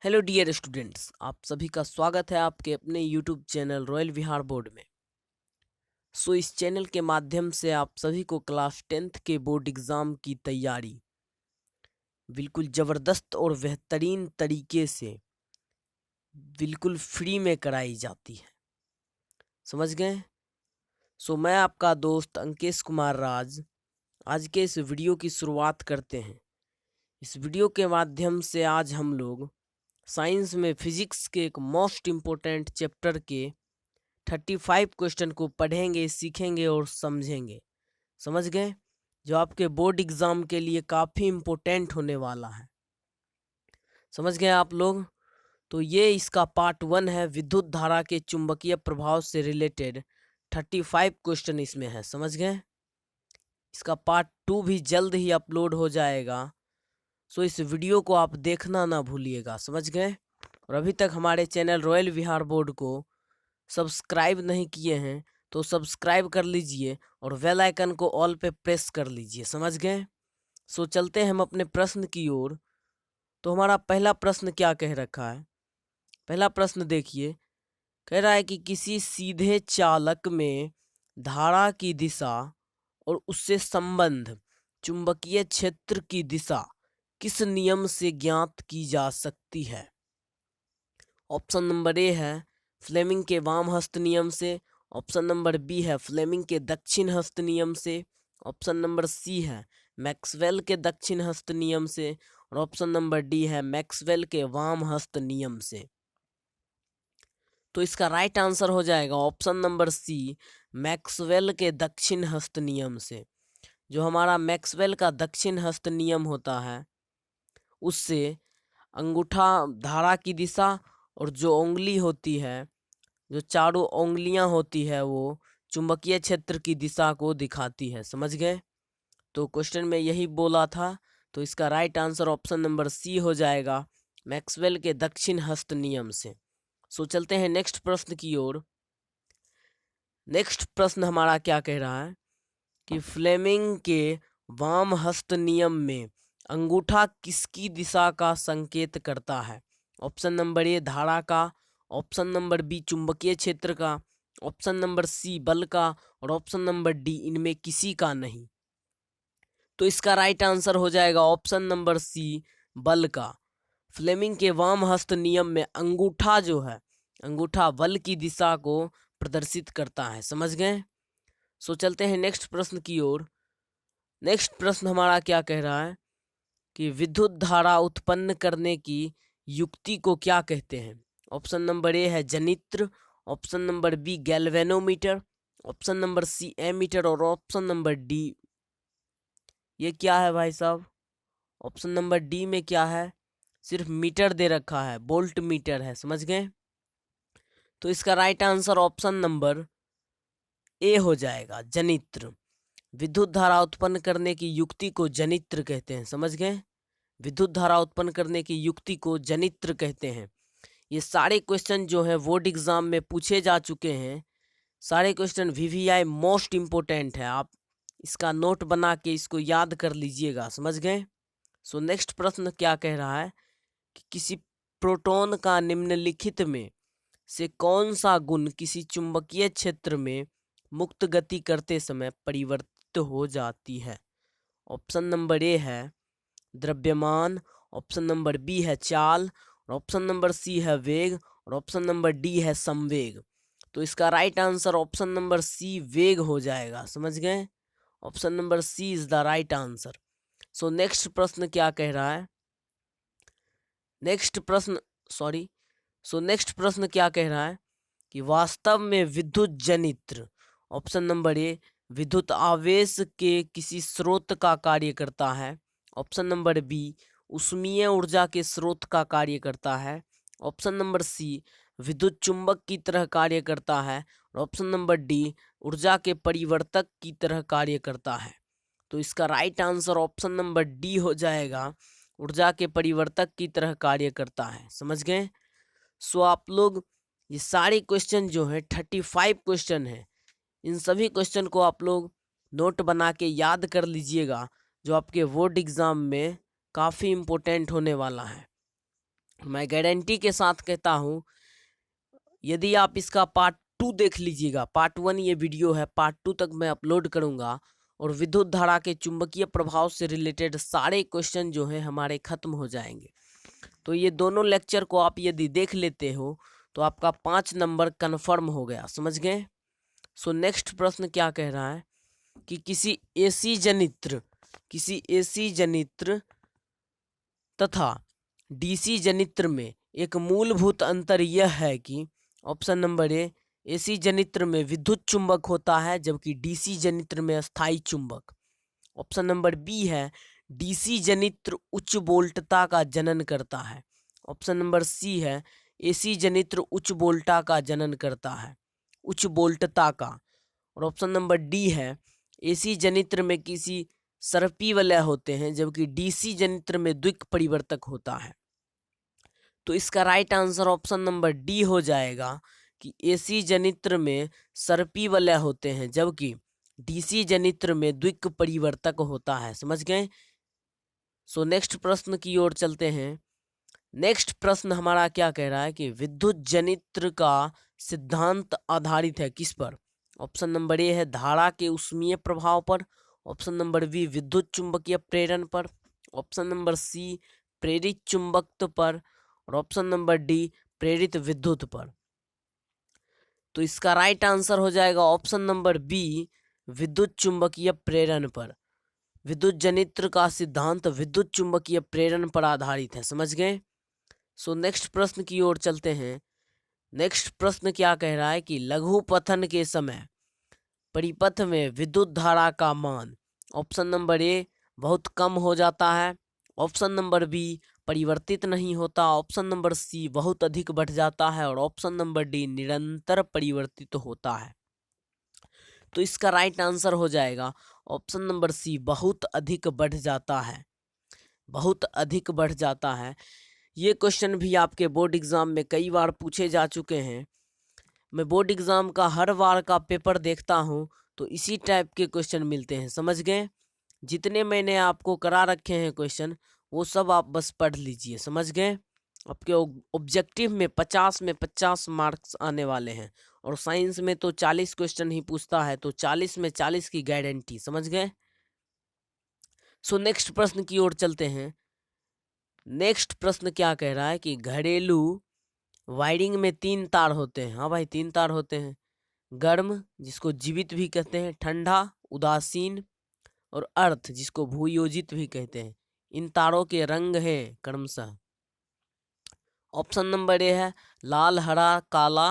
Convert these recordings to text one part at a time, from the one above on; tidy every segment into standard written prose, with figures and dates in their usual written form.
Hello dear students, आप सभी का स्वागत है आपके अपने यूट्यूब चैनल रॉयल विहार बोर्ड में। इस चैनल के माध्यम से आप सभी को क्लास 10th के बोर्ड एग्ज़ाम की तैयारी बिल्कुल ज़बरदस्त और बेहतरीन तरीके से बिल्कुल फ्री में कराई जाती है। समझ गए? मैं आपका दोस्त अंकेश कुमार राज आज के इस वीडियो की शुरुआत करते हैं। इस वीडियो के माध्यम से आज हम लोग साइंस में फिजिक्स के एक मोस्ट इम्पोर्टेंट चैप्टर के 35 क्वेश्चन को पढ़ेंगे, सीखेंगे और समझेंगे। समझ गए? जो आपके बोर्ड एग्जाम के लिए काफ़ी इम्पोर्टेंट होने वाला है। समझ गए आप लोग? तो ये इसका पार्ट 1 है। विद्युत धारा के चुंबकीय प्रभाव से रिलेटेड 35 क्वेश्चन इसमें है। समझ गए? इसका पार्ट 2 भी जल्द ही अपलोड हो जाएगा। इस वीडियो को आप देखना ना भूलिएगा। समझ गए? और अभी तक हमारे चैनल रॉयल विहार बोर्ड को सब्सक्राइब नहीं किए हैं तो सब्सक्राइब कर लीजिए और बेल आइकन को ऑल पे प्रेस कर लीजिए। समझ गए? चलते हैं हम अपने प्रश्न की ओर। तो हमारा पहला प्रश्न क्या कह रखा है? पहला प्रश्न देखिए, कह रहा है कि किसी सीधे चालक में धारा की दिशा और उससे संबंध चुंबकीय क्षेत्र की दिशा किस नियम से ज्ञात की जा सकती है? ऑप्शन नंबर ए है फ्लेमिंग के वाम हस्त नियम से। ऑप्शन नंबर बी है फ्लेमिंग के दक्षिण हस्त नियम से। ऑप्शन नंबर सी है मैक्सवेल के दक्षिण हस्त नियम से। और ऑप्शन नंबर डी है मैक्सवेल के वाम हस्त नियम से। तो इसका राइट आंसर हो जाएगा ऑप्शन नंबर सी, मैक्सवेल के दक्षिण हस्त नियम से। जो हमारा मैक्सवेल का दक्षिण हस्त नियम होता है उससे अंगूठा धारा की दिशा और जो उंगली होती है, जो चारों उंगलियां होती है, वो चुंबकीय क्षेत्र की दिशा को दिखाती है। समझ गए? तो क्वेश्चन में यही बोला था। तो इसका right answer option number C हो जाएगा, मैक्सवेल के दक्षिण हस्त नियम से। चलते हैं नेक्स्ट प्रश्न की ओर। नेक्स्ट प्रश्न हमारा क्या कह रहा है कि फ्लेमिंग के वाम हस्त नियम में अंगूठा किसकी दिशा का संकेत करता है? ऑप्शन नंबर ए धारा का, ऑप्शन नंबर बी चुंबकीय क्षेत्र का, ऑप्शन नंबर सी बल का और ऑप्शन नंबर डी इनमें किसी का नहीं। तो इसका राइट आंसर हो जाएगा ऑप्शन नंबर सी बल का। फ्लेमिंग के वाम हस्त नियम में अंगूठा जो है, अंगूठा बल की दिशा को प्रदर्शित करता है। समझ गए? चलते हैं नेक्स्ट प्रश्न की ओर। नेक्स्ट प्रश्न हमारा क्या कह रहा है कि विद्युत धारा उत्पन्न करने की युक्ति को क्या कहते हैं? ऑप्शन नंबर ए है जनित्र, option number B galvanometer, option number C ammeter और ऑप्शन नंबर डी, ये क्या है भाई साहब? ऑप्शन नंबर डी में क्या है? सिर्फ मीटर दे रखा है, वोल्ट मीटर है। समझ गए? तो इसका right answer option number A हो जाएगा, जनित्र। विद्युत धारा उत्पन्न करने की युक्ति को जनित्र कहते हैं। समझ गए? विद्युत धारा उत्पन्न करने की युक्ति को जनित्र कहते हैं। ये सारे क्वेश्चन जो है बोर्ड एग्जाम में पूछे जा चुके हैं। सारे क्वेश्चन वीवीआई मोस्ट इम्पोर्टेंट है। आप इसका नोट बना के इसको याद कर लीजिएगा। समझ गए? नेक्स्ट प्रश्न क्या कह रहा है कि किसी प्रोटॉन का निम्नलिखित में से कौन सा गुण किसी चुंबकीय क्षेत्र में मुक्त गति करते समय परिवर्तित हो जाती है? ऑप्शन नंबर ए है द्रव्यमान, ऑप्शन नंबर बी है चाल और ऑप्शन नंबर सी है वेग और ऑप्शन नंबर डी है संवेग। तो इसका right answer option number C वेग हो जाएगा। समझ गए? Option number C is the right answer. Next प्रश्न क्या कह रहा है? नेक्स्ट प्रश्न क्या कह रहा है कि वास्तव में विद्युत जनित्र, ऑप्शन नंबर ए विद्युत आवेश के किसी स्रोत का कार्य करता है, ऑप्शन नंबर बी ऊष्मीय ऊर्जा के स्रोत का कार्य करता है, ऑप्शन नंबर सी विद्युत चुंबक की तरह कार्य करता है और ऑप्शन नंबर डी ऊर्जा के परिवर्तक की तरह कार्य करता है। तो इसका right answer option number D हो जाएगा, ऊर्जा के परिवर्तक की तरह कार्य करता है। समझ गए? आप लोग ये सारे क्वेश्चन जो है 35 क्वेश्चन है, इन सभी क्वेश्चन को आप लोग नोट बना के याद कर लीजिएगा, जो आपके बोर्ड एग्जाम में काफ़ी इम्पोर्टेंट होने वाला है। मैं गारंटी के साथ कहता हूँ, यदि आप इसका पार्ट 2 देख लीजिएगा, पार्ट 1 ये वीडियो है, पार्ट 2 तक मैं अपलोड करूँगा और विद्युत धारा के चुंबकीय प्रभाव से रिलेटेड सारे क्वेश्चन जो हैं हमारे खत्म हो जाएंगे। तो ये दोनों लेक्चर को आप यदि देख लेते हो तो आपका 5 नंबर कन्फर्म हो गया, समझ गए। सो नेक्स्ट प्रश्न क्या कह रहा है कि किसी एसी जनित्र तथा डीसी जनित्र में एक मूलभूत अंतर यह है कि ऑप्शन नंबर ए, एसी जनित्र में विद्युत चुंबक होता है जबकि डीसी जनित्र में स्थायी चुंबक। ऑप्शन नंबर बी है, डीसी जनित्र उच्च वोल्टता का जनन करता है। ऑप्शन नंबर सी है, एसी जनित्र उच्च वोल्टता का जनन करता है, उच्च वोल्टता का। और ऑप्शन नंबर डी है, एसी जनित्र में किसी सर्पी वलय होते हैं जबकि डीसी जनित्र में द्विक परिवर्तक होता है। तो इसका right answer option number D हो जाएगा कि एसी जनित्र में सर्पी वलय होते हैं जबकि डीसी जनित्र में द्विक परिवर्तक होता है, समझ गए। सो नेक्स्ट प्रश्न की ओर चलते हैं। नेक्स्ट प्रश्न हमारा क्या कह रहा है कि विद्युत जनित्र का सिद्धांत आधारित है किस पर। ऑप्शन नंबर ए है, धारा के ऊष्मीय प्रभाव पर। ऑप्शन नंबर बी, विद्युत चुंबकीय प्रेरण पर। ऑप्शन नंबर सी, प्रेरित चुंबकत्व पर। और ऑप्शन नंबर डी, प्रेरित विद्युत पर। तो इसका राइट आंसर हो जाएगा ऑप्शन नंबर बी, विद्युत चुंबकीय प्रेरण पर। विद्युत जनित्र का सिद्धांत विद्युत चुंबकीय प्रेरण पर आधारित है, समझ गए। सो नेक्स्ट प्रश्न की ओर चलते हैं। नेक्स्ट प्रश्न क्या कह रहा है कि लघु पथन के समय परिपथ में विद्युत धारा का मान। ऑप्शन नंबर ए, बहुत कम हो जाता है। ऑप्शन नंबर बी, परिवर्तित नहीं होता। ऑप्शन नंबर सी, बहुत अधिक बढ़ जाता है। और ऑप्शन नंबर डी, निरंतर परिवर्तित होता है। तो इसका राइट आंसर हो जाएगा ऑप्शन नंबर सी, बहुत अधिक बढ़ जाता है, बहुत अधिक बढ़ जाता है। ये क्वेश्चन भी आपके बोर्ड एग्जाम में कई बार पूछे जा चुके हैं। मैं बोर्ड एग्जाम का हर बार का पेपर देखता हूँ तो इसी टाइप के क्वेश्चन मिलते हैं, समझ गए। जितने मैंने आपको करा रखे हैं क्वेश्चन वो सब आप बस पढ़ लीजिए, समझ गए। आपके ऑब्जेक्टिव में 50 में 50 मार्क्स आने वाले हैं और साइंस में तो 40 क्वेश्चन ही पूछता है, तो 40 में 40 की गारंटी, समझ गए। सो नेक्स्ट प्रश्न की ओर चलते हैं। नेक्स्ट प्रश्न क्या कह रहा है कि घरेलू वायरिंग में 3 तार होते हैं। हाँ भाई, 3 तार होते हैं। गर्म, जिसको जीवित भी कहते हैं, ठंडा, उदासीन, और अर्थ, जिसको भूयोजित भी कहते हैं। इन तारों के रंग हैं क्रमशः। ऑप्शन नंबर ए है, लाल, हरा, काला,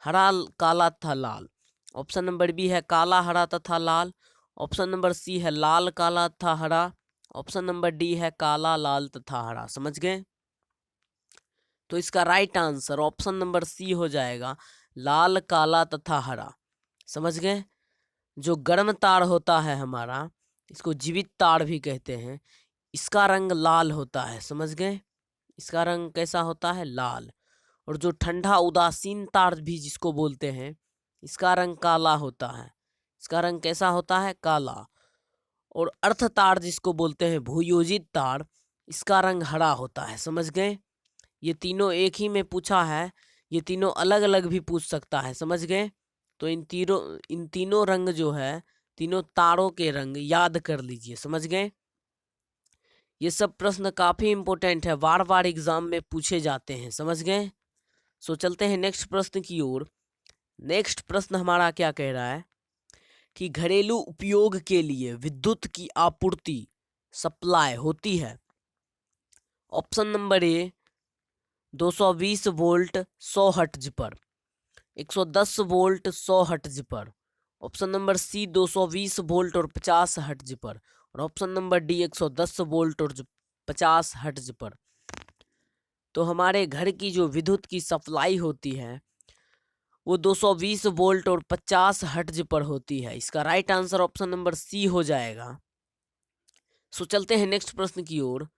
हरा, काला तथा लाल। ऑप्शन नंबर बी है, काला, हरा तथा लाल। ऑप्शन नंबर सी है, लाल, काला तथा हरा। ऑप्शन नंबर डी है, काला, लाल तथा हरा, समझ गए। तो इसका right answer option number C हो जाएगा, लाल, काला तथा हरा, समझ गए। जो गर्म तार होता है हमारा, इसको जीवित तार भी कहते हैं, इसका रंग लाल होता है, समझ गए। इसका रंग कैसा होता है, लाल। और जो ठंडा उदासीन तार भी जिसको बोलते हैं, इसका रंग काला होता है। इसका रंग कैसा होता है, काला। और अर्थ तार जिसको बोलते हैं, भूयोजित तार, इसका रंग हरा होता है, समझ गए। ये तीनों एक ही में पूछा है, ये तीनों अलग अलग भी पूछ सकता है, समझ गए। तो इन तीनों रंग जो है, तीनों तारों के रंग याद कर लीजिए, समझ गए। ये सब प्रश्न काफी इंपॉर्टेंट है, बार बार एग्जाम में पूछे जाते हैं, समझ गए। सो चलते हैं नेक्स्ट प्रश्न की ओर। नेक्स्ट प्रश्न हमारा क्या कह रहा है कि घरेलू उपयोग के लिए विद्युत की आपूर्ति, सप्लाई होती है। ऑप्शन नंबर ए, 220 वोल्ट 100 हर्ट्ज पर। 110 वोल्ट 100 हर्ट्ज पर। ऑप्शन नंबर सी, 220 वोल्ट और 50 हर्ट्ज पर। और ऑप्शन नंबर डी, 110 वोल्ट और 50 हर्ट्ज पर। तो हमारे घर की जो विद्युत की सप्लाई होती है वो 220 वोल्ट और 50 हर्ट्ज पर होती है। इसका right answer option number C हो जाएगा। सो चलते हैं नेक्स्ट प्रश्न की ओर।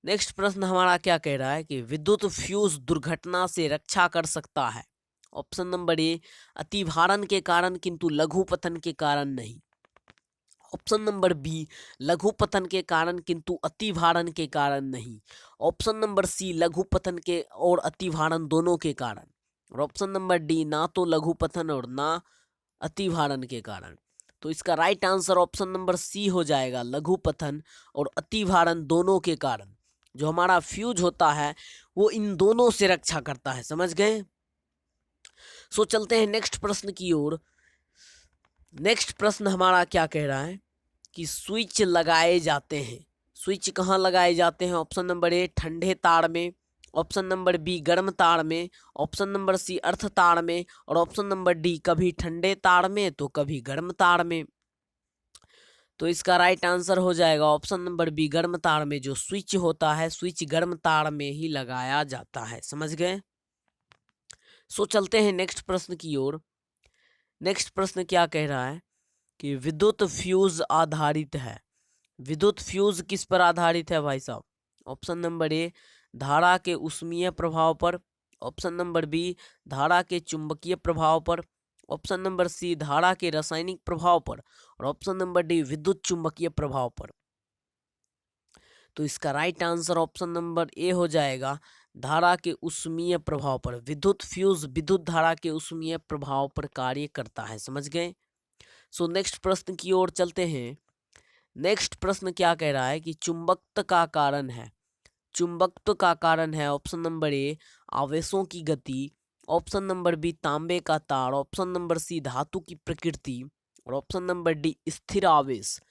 नेक्स्ट प्रश्न हमारा क्या कह रहा है कि विद्युत फ्यूज दुर्घटना से रक्षा कर सकता है। ऑप्शन नंबर ए, अतिभारण के कारण किंतु लघु पतन के कारण नहीं। ऑप्शन नंबर बी लघु पतन के कारण किंतु अति भारण के कारण नहीं। ऑप्शन नंबर सी लघु पतन के और अति भारण दोनों के कारण। और ऑप्शन नंबर डी ना तो लघु पतन और ना अति भारण के कारण। तो इसका right answer option number C हो जाएगा, लघु पतन और अति भारण दोनों के कारण। जो हमारा फ्यूज होता है वो इन दोनों से रक्षा करता है, समझ गए। सो चलते हैं नेक्स्ट प्रश्न की ओर। नेक्स्ट प्रश्न हमारा क्या कह रहा है कि स्विच लगाए जाते हैं। स्विच कहाँ लगाए जाते हैं? ऑप्शन नंबर ए ठंडे तार में, ऑप्शन नंबर बी गर्म तार में, ऑप्शन नंबर सी अर्थ तार में, और ऑप्शन नंबर डी कभी ठंडे तार में तो कभी गर्म तार में। तो इसका राइट आंसर हो जाएगा ऑप्शन नंबर बी, गर्म तार में। जो स्विच होता है स्विच गर्म तार में ही लगाया जाता है, समझ गए। सो चलते हैं नेक्स्ट प्रश्न की ओर। नेक्स्ट प्रश्न क्या कह रहा है कि विद्युत फ्यूज आधारित है। विद्युत फ्यूज किस पर आधारित है भाई साहब? ऑप्शन नंबर ए धारा के ऊष्मीय प्रभाव पर, ऑप्शन नंबर बी धारा के चुंबकीय प्रभाव पर, ऑप्शन नंबर सी धारा के रासायनिक प्रभाव पर, और ऑप्शन नंबर डी विद्युत चुंबकीय प्रभाव पर। तो इसका right answer option number A हो जाएगा, धारा के ऊष्मीय प्रभाव पर। विद्युत फ्यूज विद्युत धारा के ऊष्मीय प्रभाव पर कार्य करता है, समझ गए। सो नेक्स्ट प्रश्न की ओर चलते हैं। नेक्स्ट प्रश्न क्या कह रहा है कि चुंबकत्व का कारण है। चुंबकत्व का कारण है ऑप्शन नंबर ए आवेशों की गति, ऑप्शन नंबर बी तांबे का तार, ऑप्शन नंबर सी धातु की प्रकृति, और ऑप्शन नंबर डी स्थिर आवेश।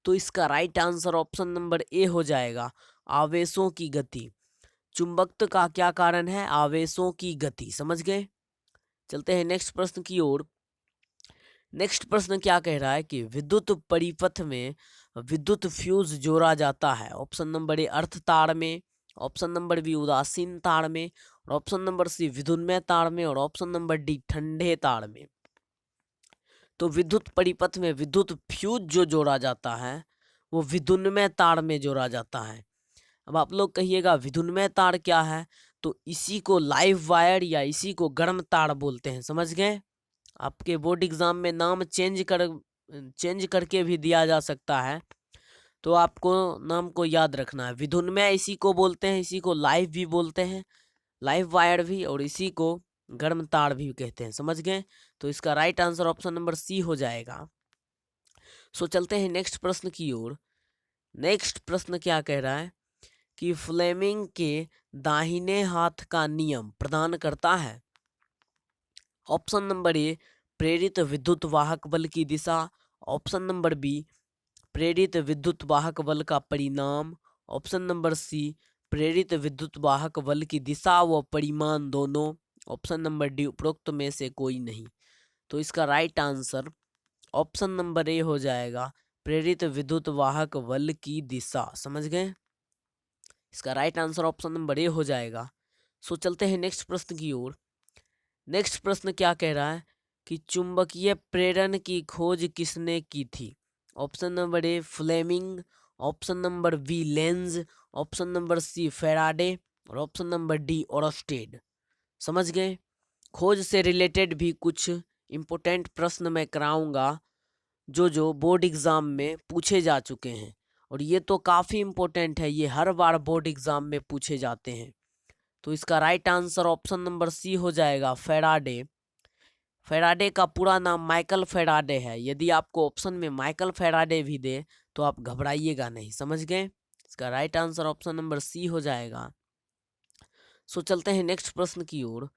तो इसका right answer option number A हो जाएगा, आवेशों की गति। चुंबकत्व का क्या कारण है? आवेशों की गति, समझ गए। चलते हैं नेक्स्ट प्रश्न की ओर। नेक्स्ट प्रश्न क्या कह रहा है कि विद्युत परिपथ में विद्युत फ्यूज जोड़ा जाता है। ऑप्शन नंबर ए अर्थ तार में, ऑप्शन नंबर बी उदासीन तार में, और ऑप्शन नंबर सी विद्युन्मय तार में, और ऑप्शन नंबर डी ठंडे तार में। तो विद्युत परिपथ में विद्युत फ्यूज जो जोड़ा जाता है वो विद्युन्मय तार में जोड़ा जाता है। अब आप लोग कहिएगा विद्युन्मय तार क्या है? तो इसी को लाइव वायर या इसी को गर्म तार बोलते हैं, समझ गए। आपके बोर्ड एग्जाम में नाम चेंज करके भी दिया जा सकता है, तो आपको नाम को याद रखना है। विद्युन्मय इसी को बोलते हैं, इसी को लाइव भी बोलते हैं, लाइव वायर भी, और इसी को गर्म तार भी कहते हैं, समझ गए। तो इसका right answer option number C हो जाएगा। सो चलते हैं नेक्स्ट प्रश्न की ओर। नेक्स्ट प्रश्न क्या कह रहा है कि फ्लेमिंग के दाहिने हाथ का नियम प्रदान करता है। ऑप्शन नंबर ए प्रेरित विद्युत वाहक बल की दिशा, ऑप्शन नंबर बी प्रेरित विद्युत वाहक बल का परिणाम, ऑप्शन नंबर सी प्रेरित विद्युत वाहक बल की दिशा व परिमाण दोनों, ऑप्शन नंबर डी उपरोक्त में से कोई नहीं। तो इसका right answer option number A हो जाएगा, प्रेरित विद्युत वाहक बल की दिशा, समझ गए। इसका right answer option number A हो जाएगा। सो चलते हैं नेक्स्ट प्रश्न की ओर। नेक्स्ट प्रश्न क्या कह रहा है कि चुंबकीय प्रेरण की खोज किसने की थी। Option number A Fleming, option number B Lenz, option number C Faraday, और ऑप्शन नंबर डी ओरस्टेड, समझ गए। खोज से रिलेटेड भी कुछ इंपॉर्टेंट प्रश्न मैं कराऊंगा जो बोर्ड एग्जाम में पूछे जा चुके हैं, और ये तो काफ़ी इंपॉर्टेंट है, ये हर बार बोर्ड एग्जाम में पूछे जाते हैं। तो इसका right answer option number C हो जाएगा, फैराडे। फैराडे का पूरा नाम माइकल फैराडे है। यदि आपको ऑप्शन में माइकल फैराडे भी दे तो आप घबराइएगा नहीं, समझ गए। इसका right answer option number C हो जाएगा। सो चलते हैं नेक्स्ट प्रश्न की ओर।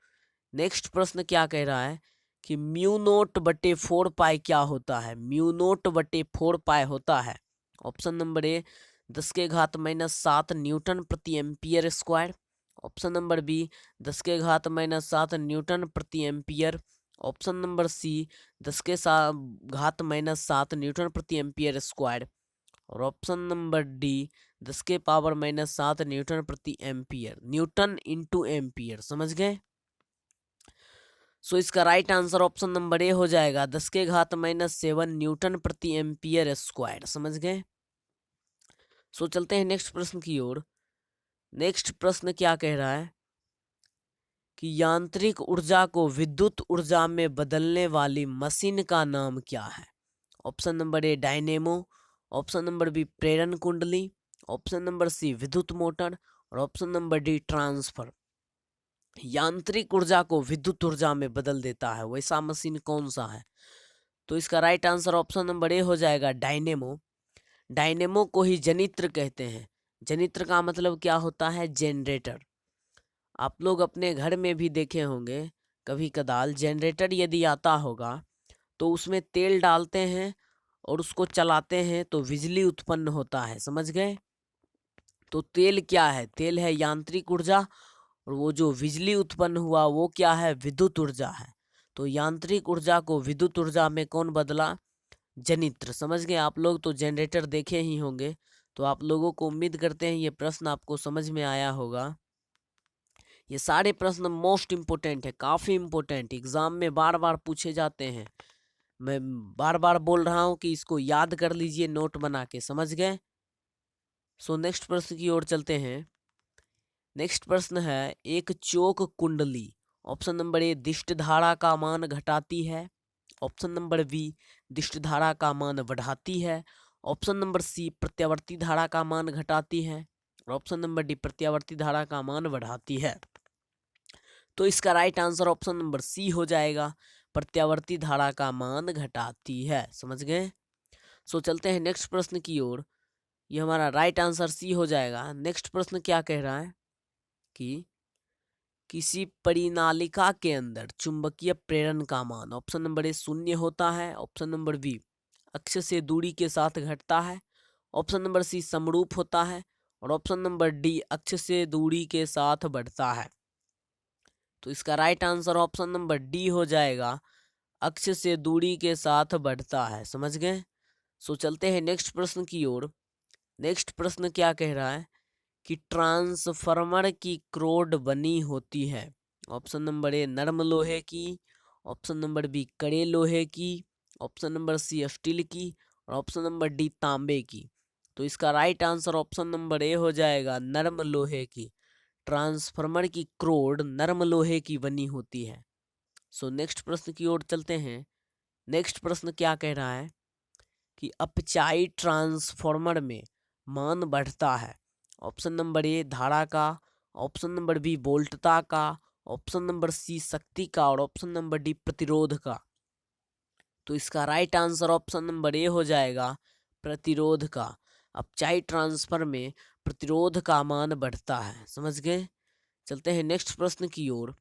नेक्स्ट प्रश्न क्या कह रहा है कि म्यू नोट बटे 4 पाई क्या होता है। म्यू नोट बटे 4 पाई होता है ऑप्शन नंबर ए 10⁻⁻7 न्यूटन प्रति ampere square, option number B 10⁻⁻7 newton प्रति ampere, option number C 10⁻⁻7 newton प्रति एम्पियर स्क्वायर, और ऑप्शन नंबर डी 10⁻⁻7 न्यूटन प्रति एम्पियर, न्यूटन इंटू एम्पियर, समझ गए। सो इसका right answer option number A हो जाएगा, 10⁻⁻7 न्यूटन प्रति एम्पियर स्क्वायर, समझ गए। सो चलते हैं नेक्स्ट प्रश्न की ओर। नेक्स्ट प्रश्न क्या कह रहा है कि यांत्रिक ऊर्जा को विद्युत ऊर्जा में बदलने वाली मशीन का नाम क्या है। Option number A dynamo, option number B प्रेरण कुंडली, ऑप्शन नंबर सी विद्युत मोटर और ऑप्शन नंबर डी ट्रांसफर। यांत्रिक ऊर्जा को विद्युत ऊर्जा में बदल देता है वैसा मशीन कौन सा है? तो इसका right answer option number A हो जाएगा डायनेमो। डायनेमो को ही जनित्र कहते हैं। जनित्र का मतलब क्या होता है? जनरेटर। आप लोग अपने घर में भी देखे होंगे कभी कदाल, जनरेटर यदि आता होगा तो उसमें तेल डालते हैं और उसको चलाते हैं तो बिजली उत्पन्न होता है, समझ गए? तो तेल क्या है? तेल है यांत्रिक ऊर्जा और वो जो बिजली उत्पन्न हुआ वो क्या है? विद्युत ऊर्जा है। तो यांत्रिक ऊर्जा को विद्युत ऊर्जा में कौन बदला? जनित्र। समझ गए आप लोग? तो जनरेटर देखे ही होंगे। तो आप लोगों को उम्मीद करते हैं ये प्रश्न आपको समझ में आया होगा। ये सारे प्रश्न मोस्ट इम्पोर्टेंट है, काफ़ी इम्पोर्टेंट, एग्जाम में बार बार पूछे जाते हैं। मैं बार बार बोल रहा हूँ कि इसको याद कर लीजिए नोट बना के, समझ गए? सो नेक्स्ट प्रश्न की ओर चलते हैं। नेक्स्ट प्रश्न है एक चोक कुंडली ऑप्शन नंबर ए दिष्ट धारा का मान घटाती है, ऑप्शन नंबर बी दिष्ट धारा का मान बढ़ाती है, ऑप्शन नंबर सी प्रत्यावर्ती धारा का मान घटाती है और ऑप्शन नंबर डी प्रत्यावर्ती धारा का मान बढ़ाती है। तो इसका right answer option number C हो जाएगा, प्रत्यावर्ती धारा का मान घटाती है। समझ गए? सो चलते हैं नेक्स्ट प्रश्न की ओर। ये हमारा राइट आंसर सी हो जाएगा। नेक्स्ट प्रश्न क्या कह रहा है कि किसी परिनालिका के अंदर चुंबकीय प्रेरण का मान ऑप्शन नंबर ए शून्य होता है, ऑप्शन नंबर बी अक्ष से दूरी के साथ घटता है, ऑप्शन नंबर सी समरूप होता है और ऑप्शन नंबर डी अक्ष से दूरी के साथ बढ़ता है। तो इसका right answer option number D हो जाएगा, अक्ष से दूरी के साथ बढ़ता है। समझ गए? सो चलते हैं नेक्स्ट प्रश्न की ओर। नेक्स्ट प्रश्न क्या कह रहा है कि ट्रांसफार्मर की क्रोड बनी होती है ऑप्शन नंबर ए नरम लोहे की, ऑप्शन नंबर बी कड़े लोहे की, ऑप्शन नंबर सी स्टील की और ऑप्शन नंबर डी तांबे की। तो इसका right answer option number A हो जाएगा, नरम लोहे की। ट्रांसफार्मर की क्रोड नरम लोहे की बनी होती है। सो नेक्स्ट प्रश्न की ओर चलते हैं। नेक्स्ट प्रश्न क्या कह रहा है कि अपचाई ट्रांसफार्मर में मान बढ़ता है ऑप्शन नंबर ए धारा का, ऑप्शन नंबर बी वोल्टता का, ऑप्शन नंबर सी शक्ति का और ऑप्शन नंबर डी प्रतिरोध का। तो इसका right answer option number A हो जाएगा, प्रतिरोध का। अपचाई ट्रांसफर में प्रतिरोध का मान बढ़ता है। समझ गए? चलते हैं नेक्स्ट प्रश्न की ओर।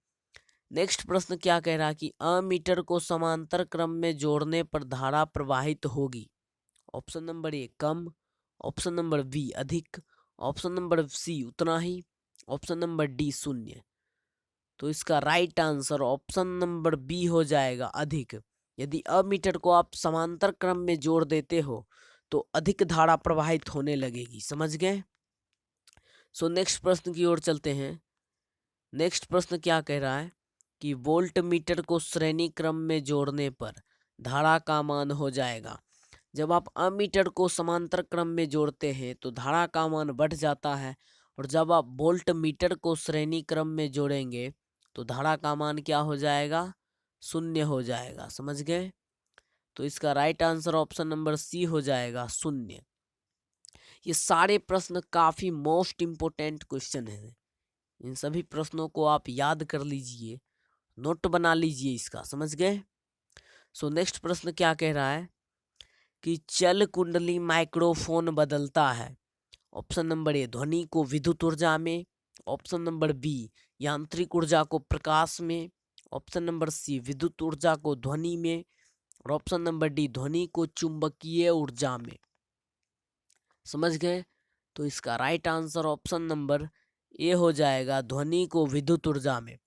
नेक्स्ट प्रश्न क्या कह रहा है कि अमीटर को समांतर क्रम में जोड़ने पर धारा प्रवाहित होगी ऑप्शन नंबर ए कम, ऑप्शन नंबर बी अधिक, ऑप्शन नंबर सी उतना ही, ऑप्शन नंबर डी शून्य। तो इसका right answer option number B हो जाएगा, अधिक। यदि अमीटर को आप समांतर क्रम में जोड़ देते हो तो अधिक धारा प्रवाहित होने लगेगी। समझ गए? सो नेक्स्ट प्रश्न की ओर चलते हैं। नेक्स्ट प्रश्न क्या कह रहा है कि वोल्ट मीटर को श्रेणी क्रम में जोड़ने पर धारा का मान हो जाएगा। जब आप अमीटर को समांतर क्रम में जोड़ते हैं तो धारा का मान बढ़ जाता है और जब आप वोल्ट मीटर को श्रेणी क्रम में जोड़ेंगे तो धारा का मान क्या हो जाएगा? शून्य हो जाएगा। समझ गए? तो इसका right answer option number C हो जाएगा, शून्य। ये सारे प्रश्न काफी मोस्ट इम्पोर्टेंट क्वेश्चन है। इन सभी प्रश्नों को आप याद कर लीजिए, नोट बना लीजिए इसका। समझ गए? सो नेक्स्ट प्रश्न क्या कह रहा है कि चल कुंडली माइक्रोफोन बदलता है ऑप्शन नंबर ए ध्वनि को विद्युत ऊर्जा में, ऑप्शन नंबर बी यांत्रिक ऊर्जा को प्रकाश में, ऑप्शन नंबर सी विद्युत ऊर्जा को ध्वनि में और ऑप्शन नंबर डी ध्वनि को चुंबकीय ऊर्जा में। समझ गए? तो इसका right answer option number A हो जाएगा, ध्वनि को विद्युत ऊर्जा में।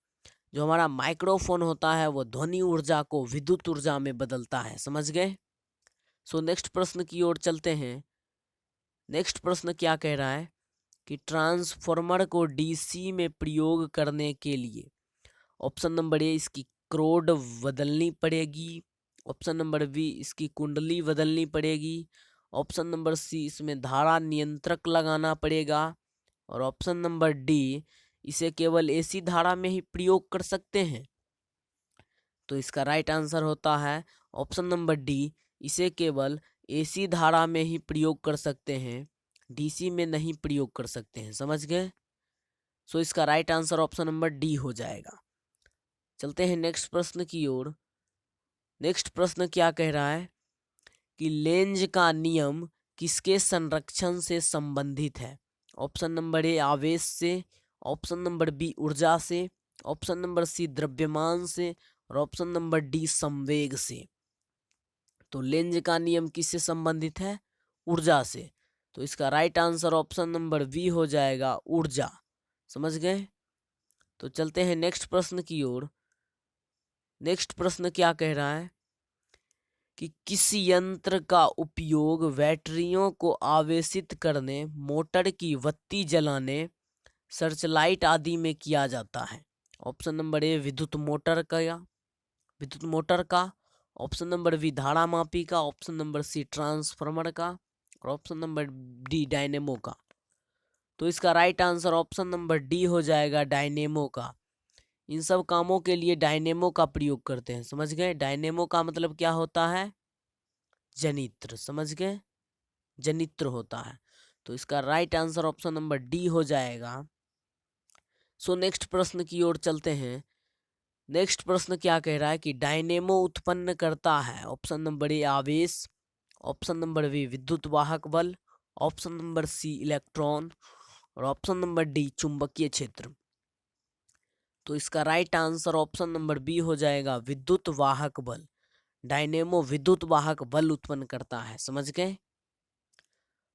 जो हमारा माइक्रोफोन होता है वो ध्वनि ऊर्जा को विद्युत ऊर्जा में बदलता है। समझ गए? सो नेक्स्ट प्रश्न की ओर चलते हैं। नेक्स्ट प्रश्न क्या कह रहा है कि ट्रांसफार्मर को डीसी में प्रयोग करने के लिए ऑप्शन नंबर ए इसकी क्रोड बदलनी पड़ेगी, ऑप्शन नंबर बी इसकी कुंडली बदलनी पड़ेगी, ऑप्शन नंबर सी इसमें धारा नियंत्रक लगाना पड़ेगा और ऑप्शन नंबर डी इसे केवल एसी धारा में ही प्रयोग कर सकते हैं। तो इसका राइट आंसर होता है ऑप्शन नंबर डी, इसे केवल एसी धारा में ही प्रयोग कर सकते हैं, डीसी में नहीं प्रयोग कर सकते हैं। समझ गए? सो इसका right answer option number D हो जाएगा। चलते हैं नेक्स्ट प्रश्न की ओर। नेक्स्ट प्रश्न क्या कह रहा है कि लेंज का नियम किसके संरक्षण से संबंधित है? ऑप्शन नंबर ए आवेश से, ऑप्शन नंबर बी ऊर्जा से, ऑप्शन नंबर सी द्रव्यमान से और ऑप्शन नंबर डी संवेग से। तो लेंज का नियम किससे संबंधित है? ऊर्जा से। तो इसका right answer option number B हो जाएगा, ऊर्जा। समझ गए? तो चलते हैं नेक्स्ट प्रश्न की ओर। नेक्स्ट प्रश्न क्या कह रहा है कि किस यंत्र का उपयोग बैटरियों को आवेशित करने, मोटर की बत्ती जलाने, सर्चलाइट आदि में किया जाता है? ऑप्शन नंबर ए विद्युत मोटर का, ऑप्शन नंबर बी धारा मापी का, ऑप्शन नंबर सी ट्रांसफार्मर का और ऑप्शन नंबर डी डायनेमो का। तो इसका right answer option number D हो जाएगा, डायनेमो का। इन सब कामों के लिए डायनेमो का प्रयोग करते हैं। समझ गए? डायनेमो का मतलब क्या होता है? जनित्र। समझ गए? जनित्र होता है। तो इसका right answer option number D हो जाएगा। सो नेक्स्ट प्रश्न की ओर चलते हैं। नेक्स्ट प्रश्न क्या कह रहा है कि डायनेमो उत्पन्न करता है? ऑप्शन नंबर ए आवेश, ऑप्शन नंबर बी विद्युत वाहक बल, ऑप्शन नंबर सी इलेक्ट्रॉन और ऑप्शन नंबर डी चुंबकीय क्षेत्र। तो इसका right answer option number B हो जाएगा, विद्युत वाहक बल। डायनेमो विद्युत वाहक बल उत्पन्न करता है। समझ गए?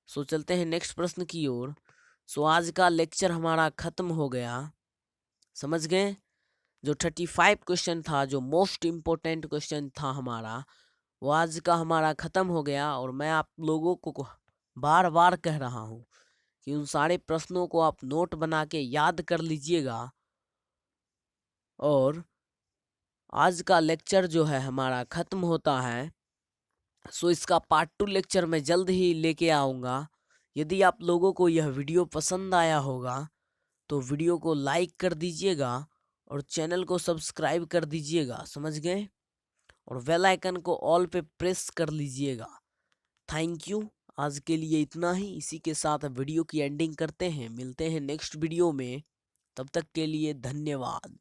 सो चलते हैं नेक्स्ट प्रश्न की ओर। सो आज का लेक्चर हमारा खत्म हो गया। समझ गए? जो 35 क्वेश्चन था, जो मोस्ट इम्पोर्टेंट क्वेश्चन था हमारा, वो आज का हमारा खत्म हो गया। और मैं आप लोगों को बार बार कह रहा हूँ कि उन सारे प्रश्नों को आप नोट बना के याद कर लीजिएगा। और आज का लेक्चर जो है हमारा खत्म होता है। सो इसका पार्ट 2 लेक्चर मैं जल्द ही लेके आऊँगा। यदि आप लोगों को यह वीडियो पसंद आया होगा तो वीडियो को लाइक कर दीजिएगा और चैनल को सब्सक्राइब कर दीजिएगा। समझ गए? और बेल आइकन को ऑल पे प्रेस कर लीजिएगा। Thank you. आज के लिए इतना ही। इसी के साथ वीडियो की एंडिंग करते हैं। मिलते हैं नेक्स्ट वीडियो में। तब तक के लिए धन्यवाद।